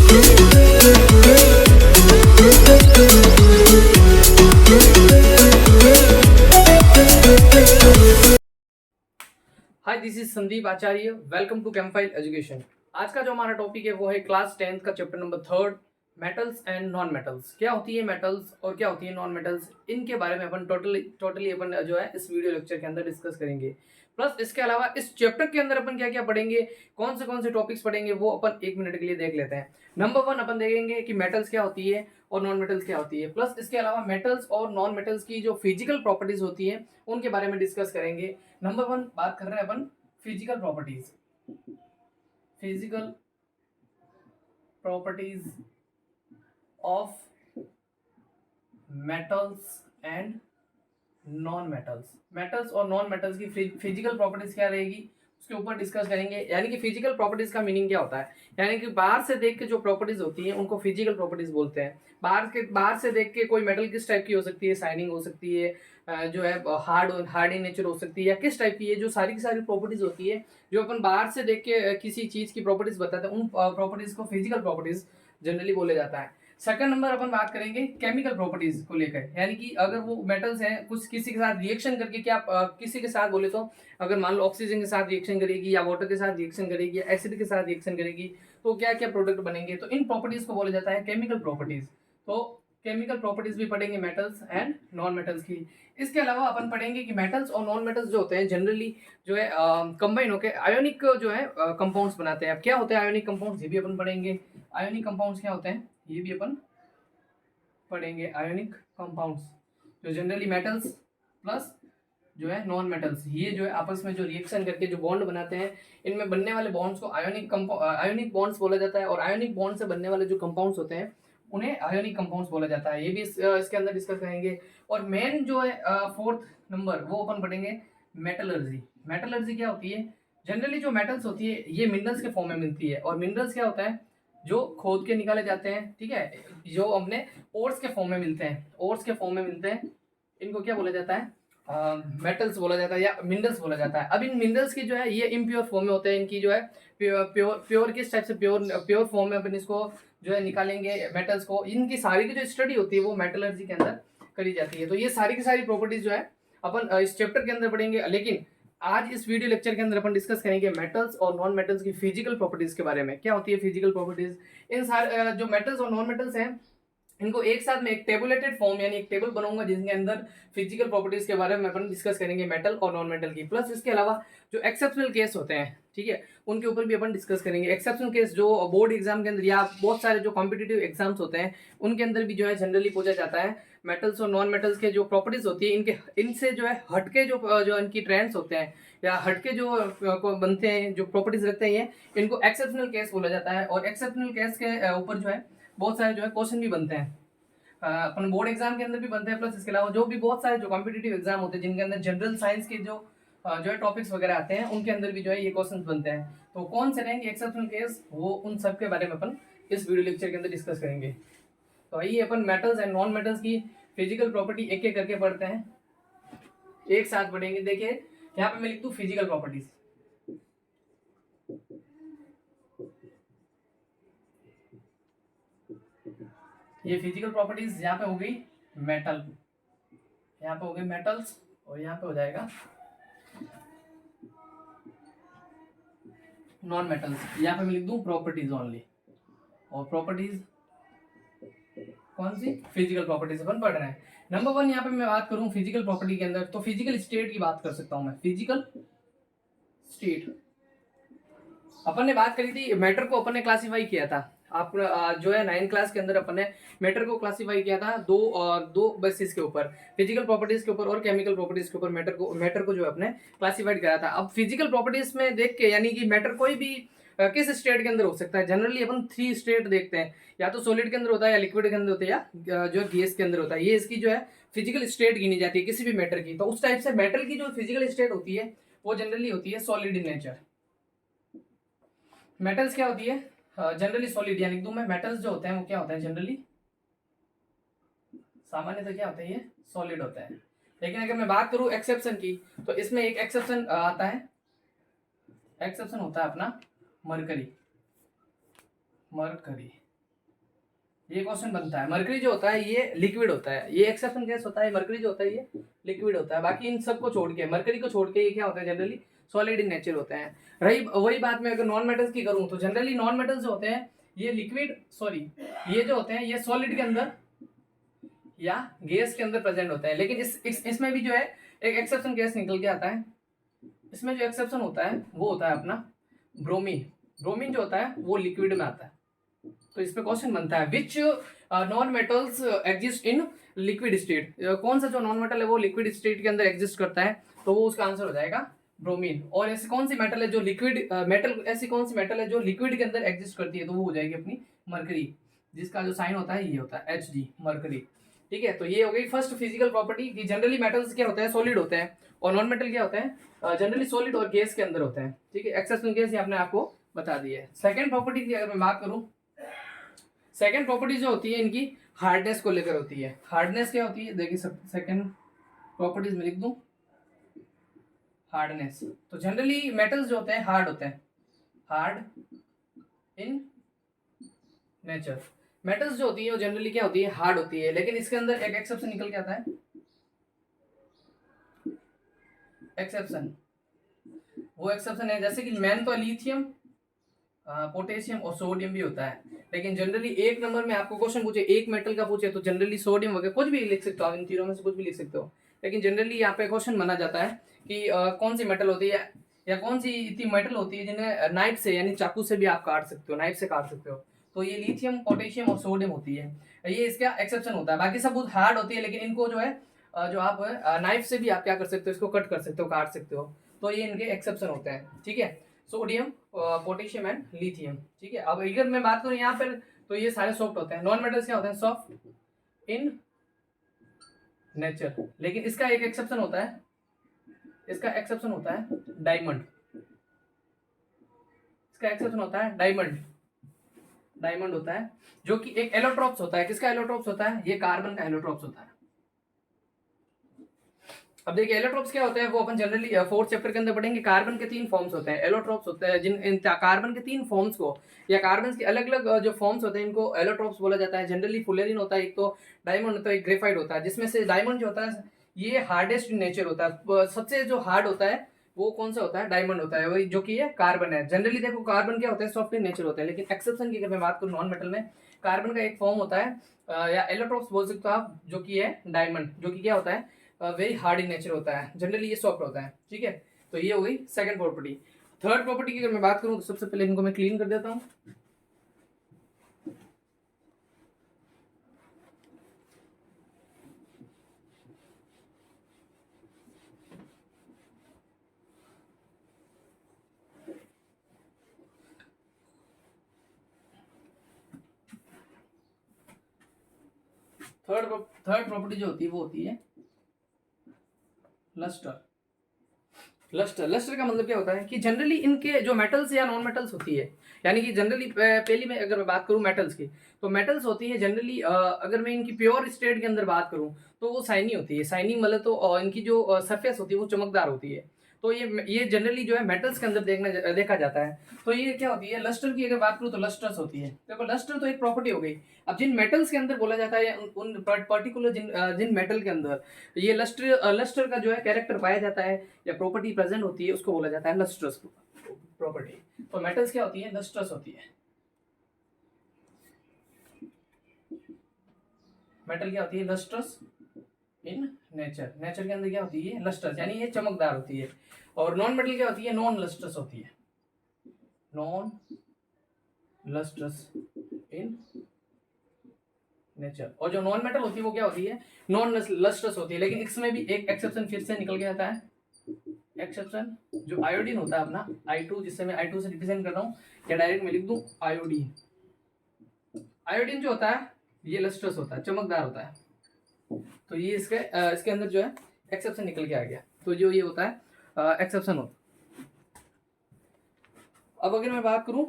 Hi, this is Sandeep Acharya. Welcome to Campfile education. आज का जो हमारा टॉपिक है वो है क्लास 10th का chapter number 3, metals and non metals. क्या होती है मेटल्स और क्या होती है नॉन मेटल्स, इनके बारे में अपन टोटली अपन जो है इस वीडियो लेक्चर के अंदर डिस्कस करेंगे। प्लस इसके अलावा इस चैप्टर के अंदर अपन क्या क्या पढ़ेंगे, कौन से टॉपिक्स पढ़ेंगे, वो अपन 1 मिनट के लिए देख लेते हैं। नंबर 1 अपन देखेंगे कि मेटल्स क्या होती है और नॉन मेटल्स क्या होती है। प्लस इसके अलावा मेटल्स और नॉन मेटल्स की जो फिजिकल प्रॉपर्टीज होती है उनके बारे में डिस्कस करेंगे। नंबर 1 बात कर रहे हैं अपन physical properties of metals and non metals. Metals और नॉन मेटल्स की फिजिकल प्रॉपर्टीज क्या रहेगी उसके ऊपर डिस्कस करेंगे। यानी कि फिजिकल प्रॉपर्टीज का मीनिंग क्या होता है, यानी कि बाहर से देख के जो प्रॉपर्टीज होती हैं उनको फिजिकल प्रॉपर्टीज बोलते हैं। बाहर से देख के कोई मेटल किस टाइप की हो सकती है, शाइनिंग हो सकती है, जो है हार्ड इन नेचर हो सकती है, या किस टाइप की है, जो सारी की सारी प्रॉपर्टीज होती है जो अपन बाहर से देख के किसी चीज की प्रॉपर्टीज बताते हैं, उन प्रॉपर्टीज को फिजिकल प्रॉपर्टीज जनरली बोले जाता है। सेकंड नंबर अपन बात करेंगे केमिकल प्रॉपर्टीज को लेकर, यानी कि अगर वो मेटल्स हैं कुछ किसी के साथ रिएक्शन करके, क्या किसी के साथ बोले तो अगर मान लो ऑक्सीजन के साथ रिएक्शन करेगी या वाटर के साथ रिएक्शन करेगी या एसिड के साथ रिएक्शन करेगी तो क्या क्या प्रोडक्ट बनेंगे, तो इन प्रॉपर्टीज को बोला जाता है केमिकल प्रॉपर्टीज। तो केमिकल प्रॉपर्टीज भी पढ़ेंगे मेटल्स एंड नॉन मेटल्स की। इसके अलावा अपन पढ़ेंगे कि मेटल्स और नॉन मेटल्स जो होते हैं जनरली जो है कंबाइन होकर आयोनिक जो है कंपाउंड्स बनाते हैं। अब क्या होते हैं आयोनिक कंपाउंड्स, ये भी अपन पढ़ेंगे। आयोनिक कंपाउंड्स क्या होते हैं ये भी अपन पढ़ेंगे। आयोनिक कंपाउंड्स जो जनरली मेटल्स प्लस जो है नॉन मेटल्स, ये जो है आपस में जो रिएक्शन करके जो बॉन्ड बनाते हैं, इनमें बनने वाले बॉन्ड्स को आयोनिक बॉन्ड्स बोला जाता है। और आयोनिक बॉन्ड से बनने वाले जो कंपाउंड्स होते हैं उन्हें आयोनिक कंपाउंड्स बोला जाता है। ये भी इसके अंदर डिस्कस करेंगे। और मेन जो है फोर्थ नंबर वो अपन पढ़ेंगे मेटलर्जी। मेटलर्जी क्या होती है, जनरली जो मेटल्स होती है ये मिनरल्स के फॉर्म में मिलती है। और मिनरल्स क्या होता है जो खोद के निकाले जाते हैं, ठीक है, जो अपने ओर्स के फॉर्म में मिलते हैं, ओर्स के फॉर्म में मिलते हैं, इनको क्या बोला जाता है मेटल्स बोला जाता है या मिनरल्स बोला जाता है। अब इन मिनरल्स की जो है ये इम्प्योर फॉर्म में होते हैं, इनकी जो है प्योर किस टाइप से प्योर फॉर्म में अपन इसको जो है निकालेंगे मेटल्स को। इनकी सारी की जो स्टडी होती है वो मेटलर्जी के अंदर करी जाती है। तो ये सारी की सारी प्रॉपर्टीज जो है अपन इस चैप्टर के अंदर पढ़ेंगे। लेकिन आज इस वीडियो लेक्चर के अंदर अपन डिस्कस करेंगे मेटल्स और नॉन मेटल्स की फिजिकल प्रॉपर्टीज के बारे में। क्या होती है फिजिकल प्रॉपर्टीज, इन सारे जो मेटल्स और नॉन मेटल्स हैं इनको एक साथ में एक टेबुलेटेड फॉर्म यानी एक टेबल बनाऊंगा जिसके अंदर फिजिकल प्रॉपर्टीज के बारे में अपन डिस्कस करेंगे मेटल और नॉन मेटल की। प्लस इसके अलावा जो एक्सेप्शनल केस होते हैं, ठीक है, उनके ऊपर भी अपन डिस्कस करेंगे। एक्सेप्शनल केस जो बोर्ड एग्जाम के अंदर या बहुत सारे जो कॉम्पिटिटिव एग्जाम्स होते हैं उनके अंदर भी जो है जनरली पूछा जाता है। मेटल्स और नॉन मेटल्स के जो प्रॉपर्टीज होती है इनके इनसे जो है हटके जो इनकी ट्रेंड्स होते हैं या हटके जो बनते हैं, जो प्रॉपर्टीज रखते हैं, इनको एक्सेप्शनल केस बोला जाता है। और एक्सेप्शनल केस के ऊपर जो है बहुत सारे जो है क्वेश्चन भी बनते हैं, अपन बोर्ड एग्जाम के अंदर भी बनते हैं। प्लस इसके अलावा जो भी बहुत सारे जो कॉम्पिटिटिव एग्जाम होते हैं जिनके अंदर जनरल साइंस के जो है टॉपिक्स वगैरह आते हैं उनके अंदर भी जो है ये क्वेश्चंस बनते हैं। तो कौन से रहेंगे एक्सेप्शनल केस, वो उन सब के बारे में अपन इस वीडियो लेक्चर के अंदर डिस्कस करेंगे। तो आइए अपन मेटल्स एंड नॉन मेटल्स की फिजिकल प्रॉपर्टी एक एक करके पढ़ते हैं, एक साथ पढ़ेंगे। देखिए यहाँ पे मैं लिख दूं फिजिकल प्रॉपर्टीज। ये फिजिकल प्रॉपर्टीज यहाँ पे हो गई मेटल, यहाँ पे हो गए मेटल्स, और यहाँ पे हो जाएगा नॉन मेटल्स। यहाँ पे मैं लिख दूं प्रॉपर्टीज ओनली, और प्रॉपर्टीज कौन सी फिजिकल प्रॉपर्टीज अपन पढ़ रहे हैं। नंबर 1 यहाँ पे मैं बात करूं फिजिकल प्रॉपर्टी के अंदर तो फिजिकल स्टेट की बात कर सकता हूं मैं। फिजिकल स्टेट अपन ने बात करी थी, मैटर को अपन ने क्लासीफाई किया था। आप जो है 9th क्लास के अंदर अपन ने मैटर को क्लासीफाई किया था दो बेसिस के ऊपर, फिजिकल प्रॉपर्टीज के ऊपर और केमिकल प्रॉपर्टीज के ऊपर। मैटर को जो है अपने क्लासीफाइड करा था। अब फिजिकल प्रॉपर्टीज में देख के यानी कि मैटर कोई भी किस स्टेट के अंदर हो सकता है, जनरली अपन 3 स्टेट देखते हैं, या तो सॉलिड के अंदर होता है या लिक्विड के अंदर होता है या जो है गैस के अंदर होता है। ये इसकी जो है फिजिकल स्टेट गिनी जाती है किसी भी मैटर की। तो उस टाइप से मेटल की जो फिजिकल स्टेट होती है वो जनरली होती है सॉलिड इन नेचर। मेटल्स क्या होती है जनरली सॉलिड, यानी लिख दूं मैं मेटल्स जो होते हैं वो क्या होते हैं जनरली, सामान्यतः क्या होता है ये सॉलिड होता है। लेकिन अगर मैं बात करूं एक्सेप्शन की तो इसमें एक एक्सेप्शन आता है, एक्सेप्शन होता है अपना मरकरी। मरकरी ये क्वेश्चन बनता है। मरकरी जो होता है ये लिक्विड होता है, ये एक्सेप्शन गैस होता है। मरकरी जो होता है ये लिक्विड होता है। बाकी इन सबको छोड़ के, मरकरी को छोड़ के ये क्या होता है, जनरली सॉलिड इन नेचर होते हैं। रही वही बात मैं अगर नॉन मेटल्स की करूं तो जनरली नॉन मेटल्स जो होते हैं ये लिक्विड सॉरी ये जो होते हैं ये सॉलिड के अंदर या गैस के अंदर प्रेजेंट होते हैं। लेकिन इसमें भी जो है एक एक्सेप्शन गैस निकल के आता है। इसमें जो एक्सेप्शन होता है वो होता है अपना ब्रोमीन। ब्रोमीन जो होता है वो लिक्विड में आता है। तो इस पे क्वेश्चन बनता है which non metals exist in liquid state. कौन सा जो नॉन मेटल है वो लिक्विड स्टेट के अंदर एग्जिस्ट करता है, तो वो उसका आंसर हो जाएगा ब्रोमीन। और ऐसी कौन सी मेटल है जो लिक्विड मेटल ऐसी कौन सी मेटल है जो लिक्विड के अंदर एग्जिस्ट करती है, तो वो हो जाएगी अपनी मरकरी, जिसका जो साइन होता है ये होता है Hg, मरकरी। ठीक है, तो ये हो गई फर्स्ट फिजिकल प्रॉपर्टी कि जनरली मेटल्स क्या होते हैं, सॉलिड होते हैं, और नॉन मेटल क्या होते हैं, जनरली सॉलिड और गैस के अंदर होते हैं। ठीक है, एक्सेप्शन गैस ये आपने आपको बता दी है। सेकंड प्रॉपर्टी की अगर मैं बात करूं, सेकंड प्रॉपर्टी जो होती है इनकी हार्डनेस को लेकर होती है। हार्डनेस क्या होती है, देखिए सेकंड प्रॉपर्टीज में लिख दूं हार्डनेस। तो जनरली मेटल्स जो होते हैं हार्ड होते हैं, हार्ड इन नेचर। मेटल्स जो होती है वो जनरली क्या होती है, हार्ड होती है। लेकिन इसके अंदर एक एक्सेप्शन निकल के आता है, एक्सेप्शन। वो एक्सेप्शन है जैसे कि मेन तो लिथियम, पोटेशियम और सोडियम भी होता है। लेकिन जनरली एक नंबर में आपको क्वेश्चन पूछे, एक मेटल का पूछे, तो जनरली सोडियम वगैरह कुछ भी लिख सकते हो, इन तीनों में से कुछ भी लिख सकते हो। लेकिन जनरली यहाँ पे क्वेश्चन माना जाता है कि कौन सी मेटल होती है या कौन सी इतनी मेटल होती है जिन्हें नाइफ से यानी चाकू से भी आप काट सकते हो, नाइफ से काट सकते हो। तो ये लिथियम, पोटेशियम और सोडियम होती है, ये इसका एक्सेप्शन होता है। बाकी सब बहुत हार्ड होती है, लेकिन इनको जो है जो आप नाइफ से भी आप क्या कर सकते हो, इसको कट कर सकते हो, काट सकते हो। तो ये इनके एक्सेप्शन होते हैं। ठीक है, सोडियम, पोटेशियम एंड लिथियम। ठीक है, अब अगर मैं बात करूं यहाँ पर तो ये सारे सॉफ्ट होते हैं। नॉन मेटल्स क्या होते हैं, सॉफ्ट इन नेचर। लेकिन इसका एक एक्सेप्शन होता है, इसका एक्सेप्शन होता है डायमंड। इसका एक्सेप्शन होता है डायमंड। डायमंड होता है जो कि एक एलोट्रोप्स होता है। किसका एलोट्रोप्स होता है, ये कार्बन का एलोट्रोप्स होता है। अब देखिए एलोट्रोप्स क्या होते हैं, वो अपन जनरली फोर्थ चैप्टर के अंदर पढ़ेंगे। कार्बन के 3 फॉर्म्स होते हैं, एलोट्रोप्स होते हैं। जिन इन कार्बन के 3 फॉर्म्स को या कार्बन के अलग अलग जो फॉर्म्स होते हैं इनको एलोट्रोप्स बोला जाता है। जनरली फुलेरिन होता है एक, तो डायमंड होता है, एक ग्रेफाइट होता है। जिसमें से डायमंड जो होता है ये हार्डेस्ट इन नेचर होता है। सबसे जो हार्ड होता है वो कौन सा होता है, डायमंड होता है, वही जो कि ये कार्बन है। जनरली देखो कार्बन क्या होता है, सॉफ्ट इन नेचर होता है। लेकिन एक्सेप्शन की अगर मैं बात करूँ नॉन मेटल में, कार्बन का एक फॉर्म होता है या एलोट्रोप्स बोल सकते हो आप, जो कि है डायमंड, जो कि क्या होता है, वेरी हार्ड इन नेचर होता है। जनरली ये सॉफ्ट होता है। ठीक है, तो ये हो गई सेकंड प्रॉपर्टी। थर्ड प्रॉपर्टी की अगर मैं बात करूं तो सबसे पहले इनको मैं क्लीन कर देता हूं। थर्ड प्रॉपर्टी जो होती है वो होती है लस्टर। लस्टर का मतलब क्या होता है कि जनरली इनके जो मेटल्स या नॉन मेटल्स होती है, यानी कि जनरली पहली में अगर मैं बात करूं मेटल्स की, तो मेटल्स होती है जनरली अगर मैं इनकी प्योर स्टेट के अंदर बात करूं तो वो शाइनी होती है। शाइनी मतलब तो इनकी जो सरफेस होती है वो चमकदार होती है। तो ये जनरली जो है मेटल्स के अंदर देखा जाता है। तो ये क्या होती है, लस्टर की अगर बात करूं तो लस्टर्स होती है। देखो लस्टर तो एक प्रॉपर्टी हो गई। अब जिन मेटल्स के अंदर बोला जाता है उन पर्टिकुलर जिन मेटल के अंदर ये लस्टर का जो है कैरेक्टर पाया जाता है या प्रॉपर्टी प्रेजेंट होती है, उसको बोला जाता है लस्ट्रस प्रॉपर्टी। तो मेटल्स क्या होती है, लस्ट्रस होती है। मेटल क्या होती है, लस्ट्रस इन नेचर। नेचर के अंदर क्या होती है, लस्ट्रस, यानी ये चमकदार होती है। और नॉन मेटल क्या होती है, नॉन लस्ट्रस होती है। Non lustrous in nature. और जो नॉन मेटल होती है वो क्या होती है, नॉन लस्ट्रस होती है। लेकिन इसमें भी एक एक्सेप्शन फिर से निकल के आता है। एक्सेप्शन जो आयोडीन होता है अपना I2, जिससे मैं I2 से रिप्रेजेंट कर रहा हूँ, या डायरेक्ट में लिख दूं आयोडीन। आयोडीन जो होता है ये लस्ट्रस होता है, चमकदार होता है। तो ये इसके अंदर जो है एक्सेप्शन निकल के आ गया। तो जो ये होता है एक्सेप्शन होता है। अब अगर मैं बात करूं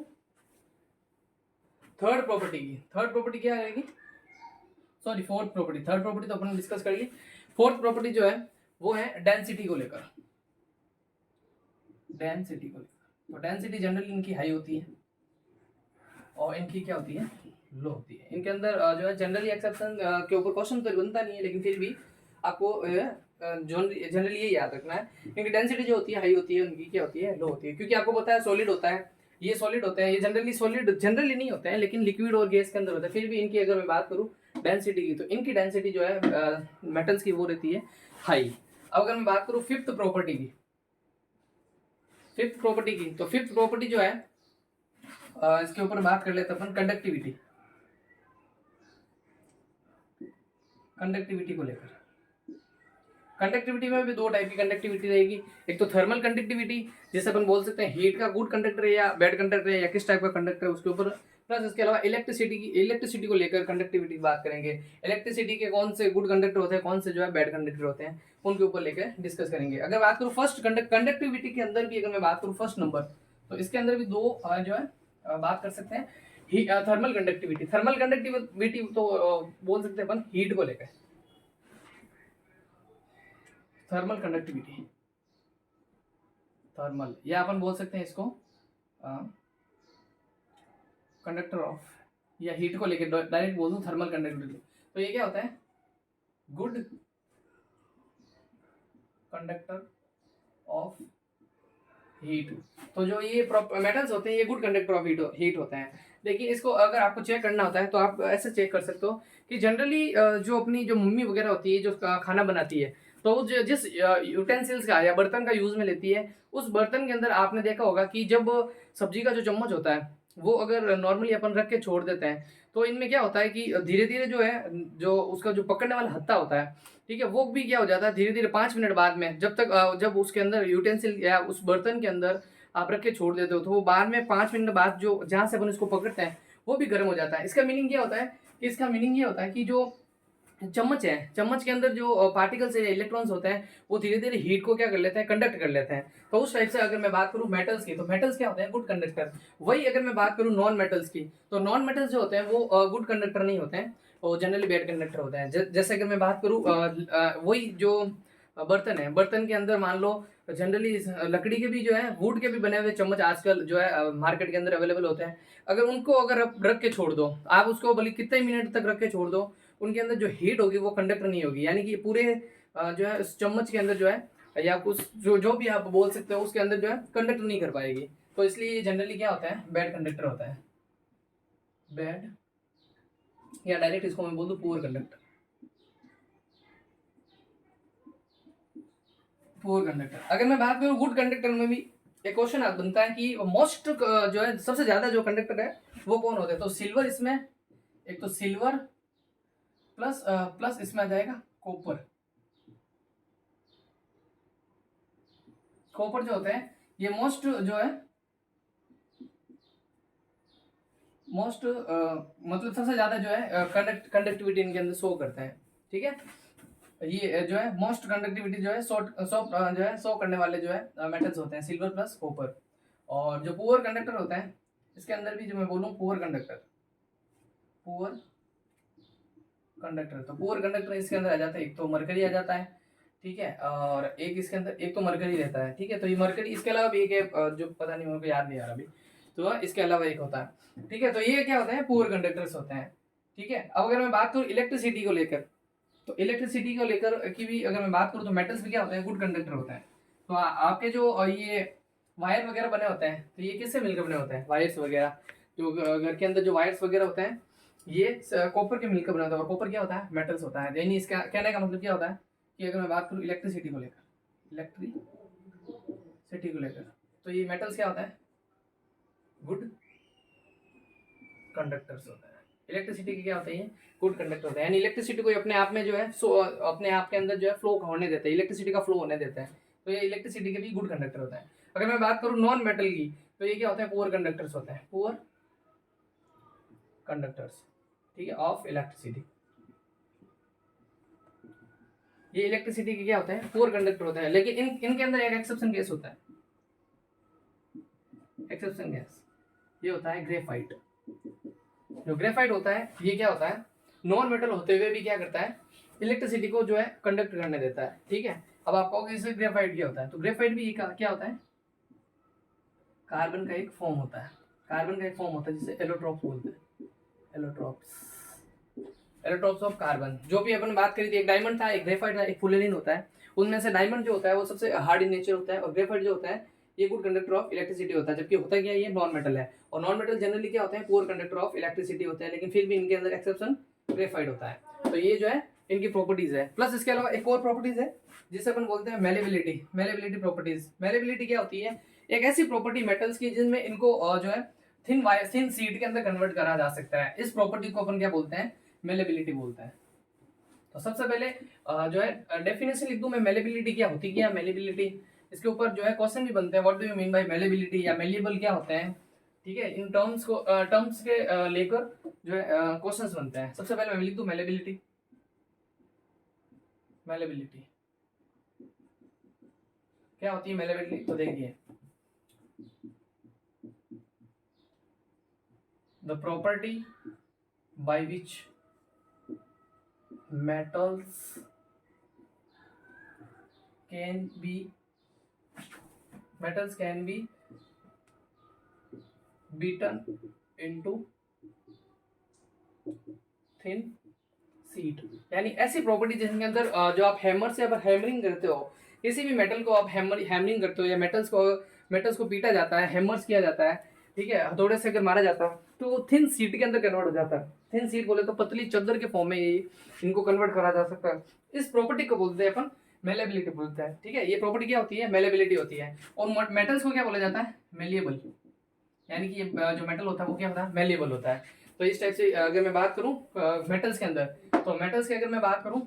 थर्ड प्रॉपर्टी की, थर्ड प्रॉपर्टी क्या रहेगी, sorry fourth property. Third property तो अपन डिस्कस कर ली। फोर्थ प्रॉपर्टी जो है वो है डेंसिटी को लेकर। डेंसिटी को लेकर, तो डेंसिटी जनरली इनकी हाई होती है और इनकी क्या होती है, लो होती है। इनके अंदर जो है जनरली एक्सेप्शन के ऊपर क्वेश्चन तो बनता नहीं है, लेकिन फिर भी आपको जनरली ये याद रखना है। इनकी डेंसिटी जो होती है हाई होती है, उनकी क्या होती है, लो होती है। क्योंकि आपको पता है सॉलिड होता है, ये सॉलिड होते हैं, ये जनरली सॉलिड जनरली नहीं होते हैं, लेकिन लिक्विड और गैस के अंदर होता है। फिर भी इनकी अगर मैं बात करूँ डेंसिटी की, तो इनकी डेंसिटी जो है मेटल्स की वो रहती है हाई। अब अगर मैं बात करूँ फिफ्थ प्रॉपर्टी की, तो फिफ्थ प्रॉपर्टी जो है इसके ऊपर बात कर लेते अपन कंडक्टिविटी। कंडक्टिविटी को लेकर, कंडक्टिविटी में भी दो टाइप की कंडक्टिविटी रहेगी। एक तो थर्मल कंडक्टिविटी, जैसे अपन बोल सकते हैं हीट का गुड कंडक्टर है या बैड कंडक्टर है या किस टाइप का कंडक्टर है उसके ऊपर। प्लस इसके अलावा इलेक्ट्रिसिटी को लेकर कंडक्टिविटी की बात करेंगे। इलेक्ट्रिसिटी के कौन से गुड कंडक्टर होते हैं, कौन से जो है बैड कंडक्टर होते हैं, उनके ऊपर लेकर डिस्कस करेंगे। अगर बात करूँ फर्स्ट कंडक्टिविटी के अंदर भी, अगर मैं बात करूँ फर्स्ट नंबर, तो इसके अंदर भी दो जो है बात कर सकते हैं। थर्मल कंडक्टिविटी तो बोल सकते हैं अपन हीट को लेकर, थर्मल कंडक्टिविटी, थर्मल या अपन बोल सकते हैं इसको कंडक्टर ऑफ, या हीट को लेकर डायरेक्ट बोल दूं थर्मल कंडक्टिविटी। तो ये क्या होता है, गुड कंडक्टर ऑफ हीट। तो जो ये मेटल्स होते हैं ये गुड कंडक्टर ऑफ हीट होते हैं। लेकिन इसको अगर आपको चेक करना होता है तो आप ऐसे चेक कर सकते हो कि जनरली जो अपनी जो मम्मी वगैरह होती है जो खाना बनाती है, तो वो जिस यूटेंसिल्स का या बर्तन का यूज में लेती है, उस बर्तन के अंदर आपने देखा होगा कि जब सब्जी का जो चम्मच होता है वो अगर नॉर्मली अपन रख के छोड़ देते हैं, तो इनमें क्या होता है कि धीरे धीरे जो है जो उसका जो पकड़ने वाला हत्था होता है, ठीक है, वो भी क्या हो जाता है धीरे धीरे 5 मिनट बाद में, जब तक जब उसके अंदर यूटेंसिल या उस बर्तन के अंदर आप रख के छोड़ देते हो, तो वो बाद में 5 मिनट बाद जो जहाँ से अपन इसको पकड़ते हैं वो भी गर्म हो जाता है। इसका मीनिंग क्या होता है, कि इसका मीनिंग ये होता है कि जो चम्मच है, चम्मच के अंदर जो पार्टिकल्स या इलेक्ट्रॉन्स होते हैं वो धीरे धीरे हीट को क्या कर लेते हैं, कंडक्ट कर लेते हैं। तो उस टाइप से अगर मैं बात करूं मेटल्स की, तो मेटल्स क्या होते हैं, गुड कंडक्टर। वही अगर मैं बात करूं नॉन मेटल्स की, तो नॉन मेटल्स जो होते हैं वो गुड कंडक्टर नहीं होते हैं, वो जनरली बैड कंडक्टर होते हैं। जैसे अगर मैं बात करूं वही जो बर्तन है, बर्तन के अंदर मान लो जनरली लकड़ी के भी जो है, वुड के भी बने हुए चम्मच आजकल जो है मार्केट के अंदर अवेलेबल होते हैं। अगर उनको अगर आप रख के छोड़ दो, आप उसको भले कितने मिनट तक रख के छोड़ दो, उनके अंदर जो हीट होगी वो कंडक्टर नहीं होगी, यानी कि पूरे जो है उस चम्मच के अंदर जो है या कुछ जो जो भी आप बोल सकते हो उसके अंदर जो है कंडक्टर नहीं कर पाएगी। तो इसलिए जनरली क्या होता है, बैड कंडक्टर होता है, बैड, या डायरेक्ट इसको मैं बोल दूं पुअर कंडक्टर, पुअर कंडक्टर। अगर मैं बात करूं गुड कंडक्टर में भी एक क्वेश्चन बनता है कि मोस्ट जो है सबसे ज्यादा जो कंडक्टर है वो कौन होते हैं, तो सिल्वर इसमें, एक तो सिल्वर प्लस प्लस इसमें आ जाएगा कॉपर। कॉपर जो होते हैं ये मोस्ट जो है मोस्ट मतलब सबसे ज्यादा जो है कंडक्टिविटी इनके अंदर शो करते हैं, ठीक है। ये जो है मोस्ट कंडक्टिविटी जो है जो है शो करने वाले जो है मेटल्स होते हैं सिल्वर प्लस कॉपर। और जो पुअर कंडक्टर होता है इसके अंदर भी जो मैं बोलूँ पुअर कंडक्टर, पुअर कंडक्टर, तो पुअर कंडक्टर इसके अंदर आ जाता है, एक तो मरकरी आ जाता है, ठीक है, और एक इसके अंदर एक तो मरकरी रहता है, ठीक है। तो ये मरकरी, इसके अलावा भी एक है जो पता नहीं मेरे को याद नहीं आ रहा अभी, तो इसके अलावा एक होता है, ठीक है। तो ये क्या होता है, पुअर कंडक्टर्स होते हैं, ठीक है। अब अगर मैं बात करूँ इलेक्ट्रिसिटी को लेकर, तो इलेक्ट्रिसिटी को लेकर की भी अगर मैं बात करूँ तो मेटल्स भी क्या होते हैं, गुड कंडक्टर होते हैं। तो आपके जो ये वायर वगैरह बने होते हैं, तो ये किससे मिलकर बने होते हैं, वायर्स वगैरह, जो घर के अंदर जो वायर्स वगैरह होते हैं ये कॉपर के मिलकर बना होता है। और कॉपर क्या होता है, मेटल्स होता है। यानी इसका कहने का मतलब क्या होता है कि अगर मैं बात करूँ इलेक्ट्रिसिटी को लेकर, इलेक्ट्रिसिटी को लेकर, तो ये मेटल्स क्या होता है, गुड कंडक्टर्स होता है। इलेक्ट्रिसिटी के क्या होता है, ये गुड कंडक्टर होता है। यानी इलेक्ट्रिसिटी को अपने आप में जो है अपने आप के अंदर जो है फ्लो होने देता है, इलेक्ट्रिसिटी का फ्लो होने देता है। तो ये इलेक्ट्रिसिटी के भी गुड कंडक्टर होता है। अगर मैं बात करूँ नॉन मेटल की, तो ये क्या होता है, पुअर कंडक्टर्स होते हैं, पुअर कंडक्टर्स, ठीक है, ऑफ इलेक्ट्रिसिटी। ये इलेक्ट्रिसिटी के क्या होते हैं, पुअर कंडक्टर होता है। लेकिन इनके अंदर एक एक्सेप्शन केस होता है, एक्सेप्शन केस ये होता है ग्रेफाइट। जो ग्रेफाइट होता है ये क्या होता है, नॉन मेटल होते हुए भी क्या करता है, इलेक्ट्रिसिटी को जो है कंडक्ट करने देता है, ठीक है। अब आप कहोगे इससे ग्रेफाइट क्या होता है, तो ग्रेफाइट भी क्या होता है, कार्बन का एक फॉर्म होता है, कार्बन का एक फॉर्म होता है जिसे एलोट्रॉप बोलते हैं, एलोट्रॉप्स ऑफ कार्बन, जो भी अपन बात करी थी, एक डायमंड था, एक ग्रेफाइट था, एक फुलेरिन होता है। उनमें से डायमंड जो होता है वो सबसे हार्ड इन नेचर होता है, और ग्रेफाइट जो होता है ये गुड कंडक्टर ऑफ इलेक्ट्रिसिटी होता है। जबकि होता क्या है, ये नॉन मेटल है, और नॉन मेटल जनरली क्या होता है, पुअर कंडक्टर ऑफ इलेक्ट्रिसिटी होता है। लेकिन फिर भी इनके अंदर एक्सेप्शन ग्रेफाइट होता है। तो ये जो है इनकी प्रॉपर्टीज है। प्लस इसके अलावा एक और प्रॉपर्टीज है जिसे अपन बोलते हैं मेलेबिलिटी। मेलेबिलिटी प्रॉपर्टीज, मेलेबिलिटी क्या होती है, एक ऐसी प्रॉपर्टी मेटल्स की जिनमें इनको जो है थिन शीट के अंदर कन्वर्ट करा जा सकता है। इस प्रॉपर्टी को अपन क्या बोलते हैं, मेलेबिलिटी बोलते हैं। तो सबसे पहले जो है डेफिनेशन लिख दूं मैं, मेलेबिलिटी क्या होती है, मेलेबिलिटी, इसके ऊपर जो है क्वेश्चन भी बनते हैं, what do you mean by malleability, या मेलिएबल क्या होते हैं। ठीक है, इन टर्म्स को टर्म्स के लेकर जो है क्वेश्चंस बनते हैं। सबसे पहले मैं लिख दूं मेलेबिलिटी। मेलेबिलिटी क्या होती है मेलेबिलिटी, तो देखिए, the property by which metals can be beaten into thin sheet, यानी ऐसी प्रॉपर्टी जिनके अंदर जो आप हैमर से अगर हैमरिंग करते हो, किसी भी मेटल को आप हैमरिंग करते हो, या मेटल्स को पीटा जाता है, हैमर्स किया जाता है, ठीक है, हथौड़े से अगर मारा जाता है तो वो थिन शीट के अंदर कन्वर्ट हो जाता है। थिन शीट बोले तो पतली चादर के फॉर्म में इनको कन्वर्ट करा जा सकता है। इस प्रॉपर्टी को बोलते हैं अपन मेलेबिलिटी बोलते हैं। ठीक है, ये प्रॉपर्टी क्या होती है, मेलेबिलिटी होती है। और मेटल्स को क्या बोला जाता है, मेलिएबल, यानी कि जो मेटल होता है वो क्या होता है, मेलिएबल होता है। तो इस टाइप से अगर मैं बात करूं मेटल्स के अंदर, तो मेटल्स की अगर मैं बात करूं,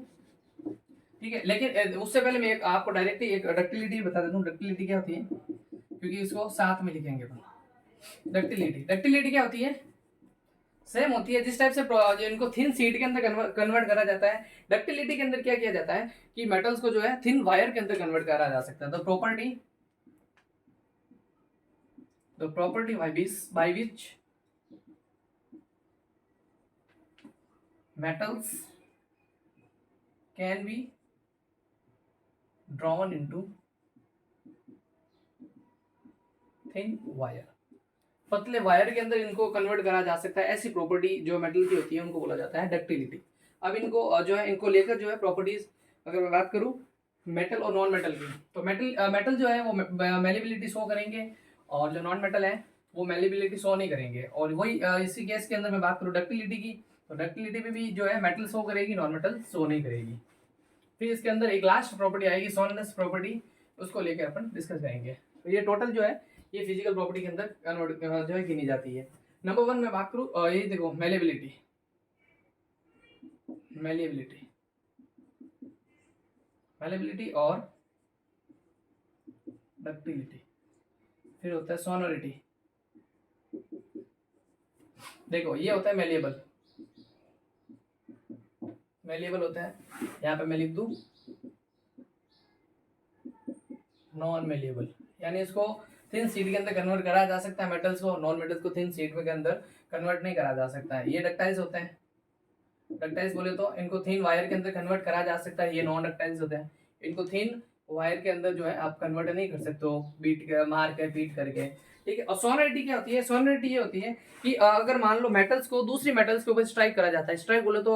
ठीक है, लेकिन उससे पहले मैं आपको डायरेक्टली एक डक्टिलिटी बता देता हूँ। डक्टिलिटी क्या होती है, क्योंकि इसको साथ में लिखेंगे अपन। डक्टिलिटी क्या होती है, सेम होती है। जिस टाइप से जो इनको थिन शीट के अंदर कन्वर्ट करा जाता है, डक्टिलिटी के अंदर क्या किया जाता है कि मेटल्स को जो है थिन वायर के अंदर कन्वर्ट करा जा सकता है। The property by which metals can be drawn into thin wire, पतले वायर के अंदर इनको कन्वर्ट करा जा सकता है। ऐसी प्रॉपर्टी जो मेटल की होती है उनको बोला जाता है डक्टिलिटी। अब इनको जो है इनको लेकर जो है प्रॉपर्टीज अगर मैं बात करूं मेटल और नॉन मेटल की, तो मेटल जो है वो मेलेबिलिटी शो करेंगे, और जो नॉन मेटल है वो मेलेबिलिटी शो नहीं करेंगे। और वही इसी केस के अंदर मैं बात करूं डक्टिलिटी की, तो डक्टिलिटी में भी जो है मेटल शो करेगी, नॉन मेटल शो नहीं करेगी। फिर इसके अंदर एक लास्ट प्रॉपर्टी आएगी सोननेस प्रॉपर्टी, उसको लेकर अपन डिस्कस करेंगे। तो ये टोटल जो है ये फिजिकल प्रॉपर्टी के अंदर कन्वर्ट जो है गिनी जाती है। नंबर 1 में बात करूं, ये देखो मेलेबिलिटी और डक्टिलिटी। फिर होता है सोनोरिटी, देखो ये होता है मेलिएबल होता है, यहाँ पे मैं लिख दूं नॉन मेलिएबल, यानी इसको थिन शीट के अंदर कन्वर्ट करा जा सकता है मेटल्स को, नॉन मेटल्स को थिन शीट के अंदर कन्वर्ट नहीं करा जा सकता है। ये डक्टाइल्स होते हैं। डक्टाइल्स बोले तो इनको थिन वायर के अंदर कन्वर्ट करा जा सकता है, ये नॉन डक्टाइल्स होते हैं। इनको थिन वायर के अंदर जो है आप कन्वर्ट नहीं कर सकते हो मार कर पीट करके। ठीक है, और सोनोरिटी क्या होती है, सोनोरिटी ये होती है कि अगर मान लो मेटल्स को दूसरी मेटल्स के ऊपर स्ट्राइक करा जाता है, स्ट्राइक बोले तो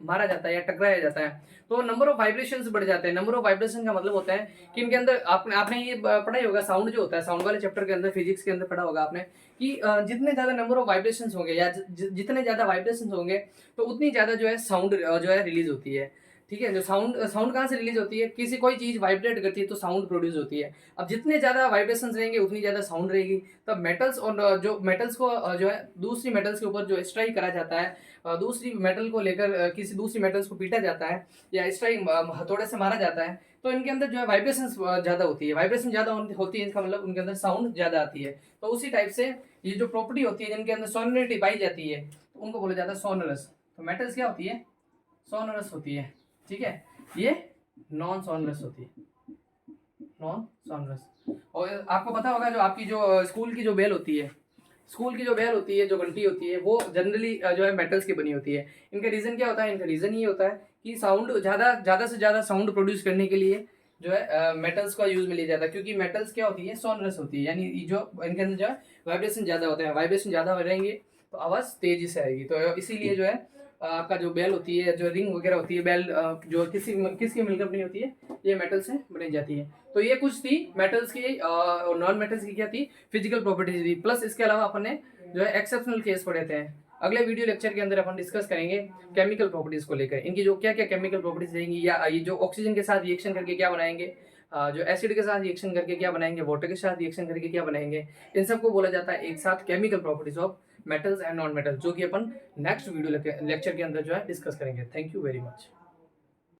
मारा जाता है या टकराया जाता है, तो नंबर ऑफ वाइब्रेशंस बढ़ जाते हैं। नंबर ऑफ वाइब्रेशन का मतलब होता है कि इनके अंदर आपने ये पढ़ा ही होगा, साउंड जो होता है, साउंड वाले चैप्टर के अंदर फिजिक्स के अंदर पढ़ा होगा आपने कि जितने ज्यादा नंबर ऑफ वाइब्रेशंस होंगे या जितने ज्यादा वाइब्रेशंस होंगे तो उतनी ज्यादा जो है साउंड जो है रिलीज होती है। ठीक है, जो साउंड कहाँ से रिलीज होती है, किसी कोई चीज वाइब्रेट करती है तो साउंड प्रोड्यूस होती है। अब जितने ज्यादा वाइब्रेशंस रहेंगे उतनी ज्यादा साउंड रहेगी। तब मेटल्स और जो मेटल्स को जो है दूसरी मेटल्स के ऊपर जो स्ट्राइक करा जाता है, दूसरी मेटल को लेकर किसी दूसरी मेटल्स को पीटा जाता है या स्ट्राइक हथौड़े से मारा जाता है, तो इनके अंदर जो है वाइब्रेशन ज्यादा होती है। वाइब्रेशन ज्यादा होती है, इसका मतलब उनके अंदर साउंड ज्यादा आती है। तो उसी टाइप से ये जो प्रॉपर्टी होती है जिनके अंदर सोनोरिटी पाई जाती है तो उनको बोला जाता है सोनोरस। तो मेटल्स क्या होती है, सोनोरस होती है। ठीक है, ये नॉन सोनरस होती है, नॉन सोनरस। और आपको पता होगा जो आपकी जो स्कूल की जो बेल होती है, जो घंटी होती है वो जनरली जो है मेटल्स की बनी होती है। इनका रीजन क्या होता है, इनका रीजन ये होता है कि साउंड ज्यादा से ज्यादा साउंड प्रोड्यूस करने के लिए जो है मेटल्स का यूज में लिया जाता है, क्योंकि मेटल्स क्या होती है, सोनरस होती है, यानी जो इनके अंदर जो है वाइब्रेशन ज्यादा होता है। वाइब्रेशन ज्यादा रहेंगे तो आवाज़ तेजी से आएगी। तो इसीलिए जो है आपका जो बेल होती है, जो रिंग वगैरह होती है, बेल जो किसकी मिलकर बनी होती है, ये मेटल से बनाई जाती है। तो ये कुछ थी मेटल्स की और नॉन मेटल्स की क्या थी, फिजिकल प्रॉपर्टीज थी। प्लस इसके अलावा अपन ने जो है एक्सेप्शनल केस पढ़े थे। अगले वीडियो लेक्चर के अंदर अपन डिस्कस करेंगे केमिकल प्रॉपर्टीज को लेकर, इनकी जो क्या क्या केमिकल प्रॉपर्टीज रहेंगी, या ये जो ऑक्सीजन के साथ रिएक्शन करके क्या बनाएंगे, जो एसिड के साथ रिएक्शन करके क्या बनाएंगे, वाटर के साथ रिएक्शन करके क्या बनाएंगे, इन सबको बोला जाता है एक साथ chemical properties of metals and non metals, जो कि अपन नेक्स्ट वीडियो लेक्चर के अंदर जो है डिस्कस करेंगे। Thank you very much.